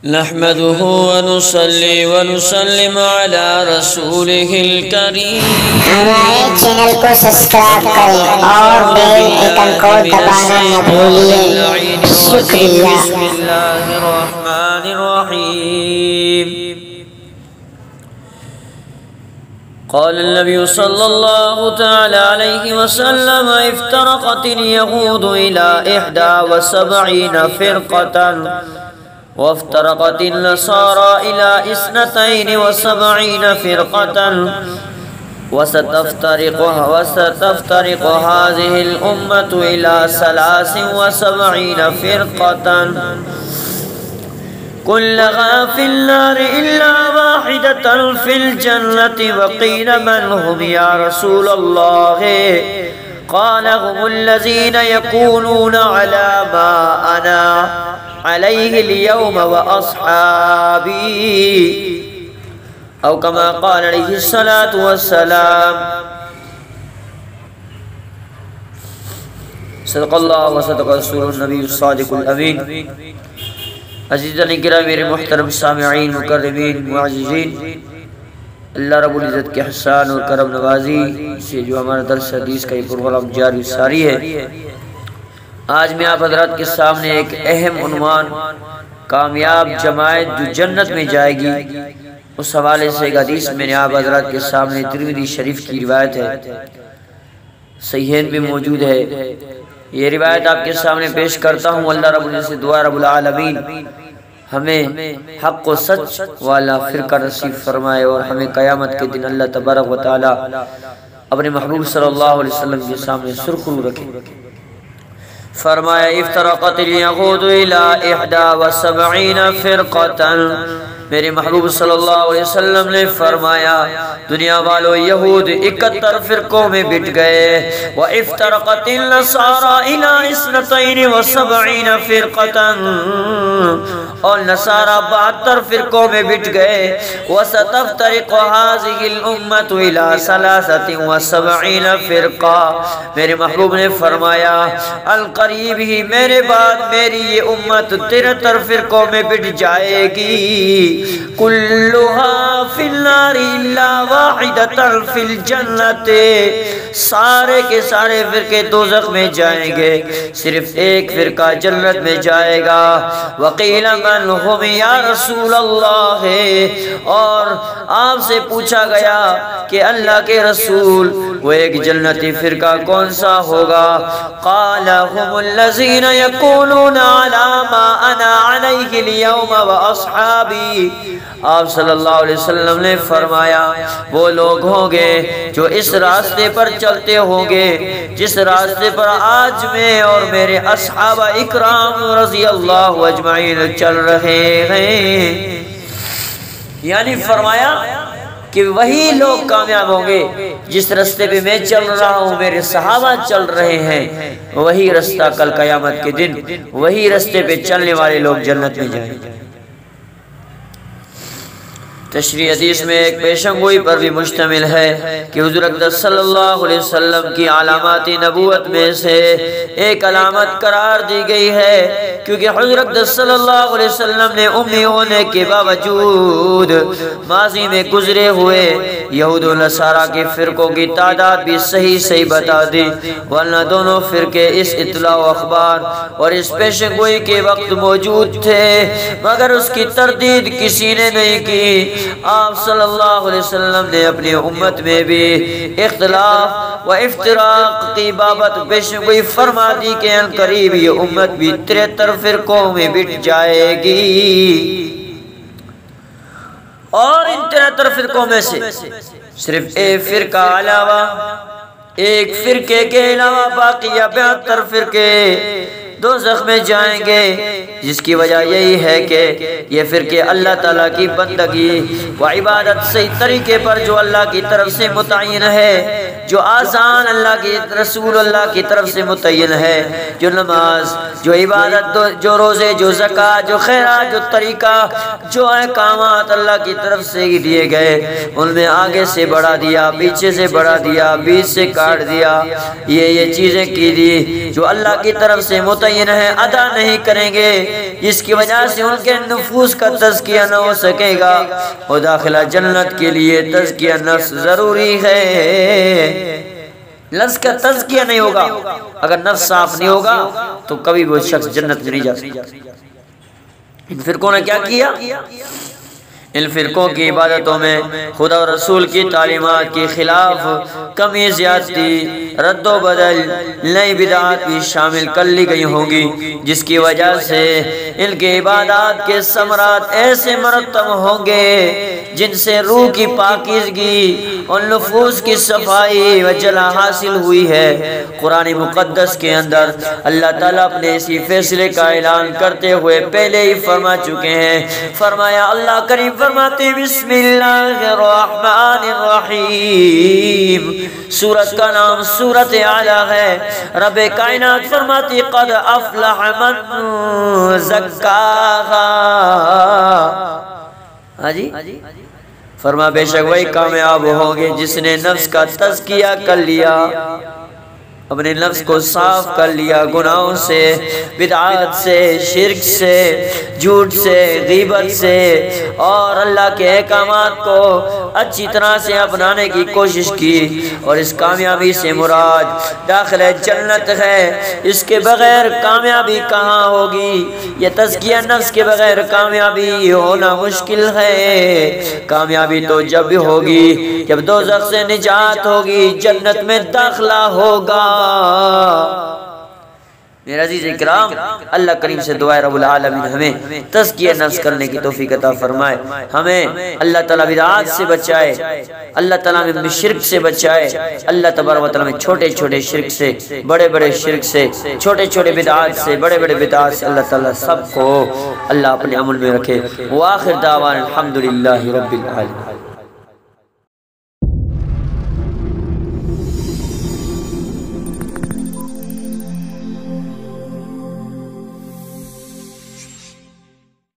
نحمده ونصلي ونسلم على رسوله الكريم. ہمارے چینل کو سبسکرائب کریں اور بیل آئیکن کو دبانا نہ بھولیں. شکریہ. بسم اللہ الرحمن الرحیم. قال النبي صلى الله تعالى عليه وسلم: افترقت اليهود إلى 71 فرقة وافترقت النصارى إلى 72 فرقة وستفترق هذه الأمة إلى 73 فرقة كلها في النار إلا واحدة في الجنة. وقيل من هم يا رسول الله؟ قال: هم الذين يكونون على ما أنا عليه اليوم وأصحابي، أو كما قال عليه الصلاة والسلام. صدق الله وصدق رسول النبي الصادق الأمين. عزیزان کرام، میرے محترم سامعین، مکرمین، معززین، اللہ رب العزت کے احسان اور کرم نوازی سے جو ہمارا درس حدیث کا یہ پروگرام جاری ساری ہے، آج میں آپ حضرات کے سامنے ایک اہم عنوان، کامیاب جماعت جو جنت میں جائے گی، اس حوالے سے ایک حدیث میں نے آپ حضرات کے سامنے ترمذی شریف کی روایت ہے، صحیحین بھی موجود ہے. یہ روایت آپ کے سامنے پیش کرتا ہوں. اللہ رب العزت سے دعا رب العالمین ہمیں حق و سچ والا فرقہ نصیب فرمائے اور ہمیں قیامت کے دن اللہ تبارک و تعالی اپنے محبوب صلی اللہ علیہ وسلم کے سامنے سرخرو رکھے. فرمایا: افترقت اليهود الى 71 فرقة. میرے محبوب صلی اللہ علیہ وسلم نے فرمایا، دنیا والو یہود 71 فرقوں میں بٹ گئے. وَإِفْتَرَقَتِ النَّصَارَى إِلَىٰ 72 فِرْقَةً، اور نصارہ 72 فرقوں میں بٹ گئے. وَسَتَفْتَرِقُ هَٰذِهِ الْأُمَّةُ إِلَىٰ 73 فِرْقَةً. میرے محبوب نے فرمایا، القریب ہی میرے بعد میری یہ امت 73 فرقوں میں بٹ جائے گی. کلھا فی النار الا واحدۃ فی الجنۃ. سارے کے سارے فرقے دوزخ میں جائیں گے، صرف ایک فرقہ جنت میں جائے گا. وقیل من هم یا رسول اللہ، اور آپ سے پوچھا گیا کہ اللہ کے رسول وہ ایک جنتی فرقہ کون سا ہوگا؟ قال هم الذین یکونون علی ما انا علیہ اليوم واصحابی. آپ صلی اللہ علیہ وسلم نے فرمایا، وہ لوگ ہوں گے جو اس راستے پر چلتے ہوں گے جس راستے پر آج میں اور میرے اصحاب اکرام رضی اللہ اجمعین چل رہے ہیں. یعنی فرمایا کہ وہی لوگ کامیاب ہوں گے جس راستے پہ میں چل رہا ہوں، میرے صحابہ چل رہے ہیں، وہی راستہ کل قیامت کے دن وہی راستے پہ چلنے والے لوگ جنت میں جائیں گے. تشریح حدیث میں ایک پیشن گوئی پر بھی مشتمل ہے کہ حضور اقدس صلی اللہ علیہ وسلم کی علامات نبوت میں سے ایک علامت قرار دی گئی ہے، کیونکہ حضور اقدس صلی اللہ علیہ وسلم نے امی ہونے کے باوجود ماضی میں گزرے ہوئے یہود و نصارہ کے فرقوں کی تعداد بھی صحیح بتا دی، ورنہ دونوں فرقے اس اطلاع و اخبار اور اس پیشن گوئی کے وقت موجود تھے، مگر اس کی تردید کسی نے نہیں کی. آپ صلی اللہ علیہ وسلم نے اپنی امت میں بھی اختلاف و افتراق کی بابت پیشن گوئی فرما دی کہ ان قریب یہ امت بھی 73 فرقوں میں بٹ جائے گی، اور ان 73 فرقوں میں سے صرف ایک فرقہ علاوہ، ایک فرقے کے علاوہ باقی 72 فرقے دوزخ میں جائیں گے، جس کی وجہ یہی ہے کہ یہ فرقے اللہ تعالیٰ کی بندگی و عبادت صحیح طریقے پر جو اللہ کی طرف سے متعین ہے، جو آسان اللہ کی رسول اللہ کی طرف سے متعین ہے، جو نماز، جو عبادت، جو روزے، جو زکوٰۃ، جو خیرات، جو طریقہ، جو احکامات اللہ کی طرف سے دیے گئے، ان میں آگے سے بڑھا دیا، پیچھے سے بڑھا دیا، بیچ سے کاٹ دیا، یہ چیزیں کی دی جو اللہ کی طرف سے متعین متعین ہے ادا نہیں کریں گے، جس کی وجہ سے ان کے نفوس کا تزکیہ نہ ہو سکے گا۔ اور داخلہ جنت کے لیے تزکیہ نفس ضروری ہے۔ نفس کا تزکیہ نہیں ہوگا، اگر نفس صاف نہیں ہوگا تو کبھی وہ شخص جنت میں نہیں جا سکتا۔ ان فرقوں نے کیا کیا؟ ان فرقوں کی عبادتوں میں خدا اور رسول کی تعلیمات کے خلاف کمی زیادتی، رد و بدل، نئی بدعات بھی شامل کر لی گئی ہوں گی، جس کی وجہ سے ان کے عبادات کے ثمرات ایسے مرتب ہوں گے جن سے روح کی پاکیزگی اور نفوس کی صفائی و جلا حاصل ہوئی ہے۔ قرآن مقدس کے اندر اللہ تعالیٰ اپنے اسی فیصلے کا اعلان کرتے ہوئے پہلے ہی فرما چکے ہیں۔ فرمایا اللہ کریم فرماتے بسم اللہ الرحمن الرحیم، سورت کا نام سورت اعلیٰ ہے۔ رب کائنات فرماتی قد افلح من زکاہا، ہاں جی فرما بے شک وہی کامیاب ہوں گے جس نے نفس کا تزکیہ کر لیا، اپنے نفس کو صاف کر لیا گناہوں سے، بدعات سے، شرک سے، جھوٹ سے، غیبت سے، اور اللہ کے احکامات کو اچھی طرح سے اپنانے کی کوشش کی۔ اور اس کامیابی سے مراد داخل جنت ہے، اس کے بغیر کامیابی کہاں ہوگی؟ یہ تزکیہ نفس کے بغیر کامیابی ہونا مشکل ہے۔ کامیابی تو جب ہوگی جب دوزخ سے نجات ہوگی، جنت میں داخلہ ہوگا۔ میرے عزیز اکرام، اللہ کریم سے دعائے رب العالمین ہمیں تزکیہ نفس کرنے کی توفیق عطا فرمائے، ہمیں اللہ تعالیٰ بدعات سے بچائے، اللہ تعالیٰ ہمیں شرک سے بچائے، اللہ تبارک و تعالیٰ ہمیں چھوٹے چھوٹے شرک سے، بڑے بڑے شرک سے، چھوٹے چھوٹے بدعات سے، بڑے بڑے بدعات سے اللہ تعالیٰ سب کو اللہ اپنے عمل میں رکھے۔ وآخر دعوانا الحمدللہ رب العالمین۔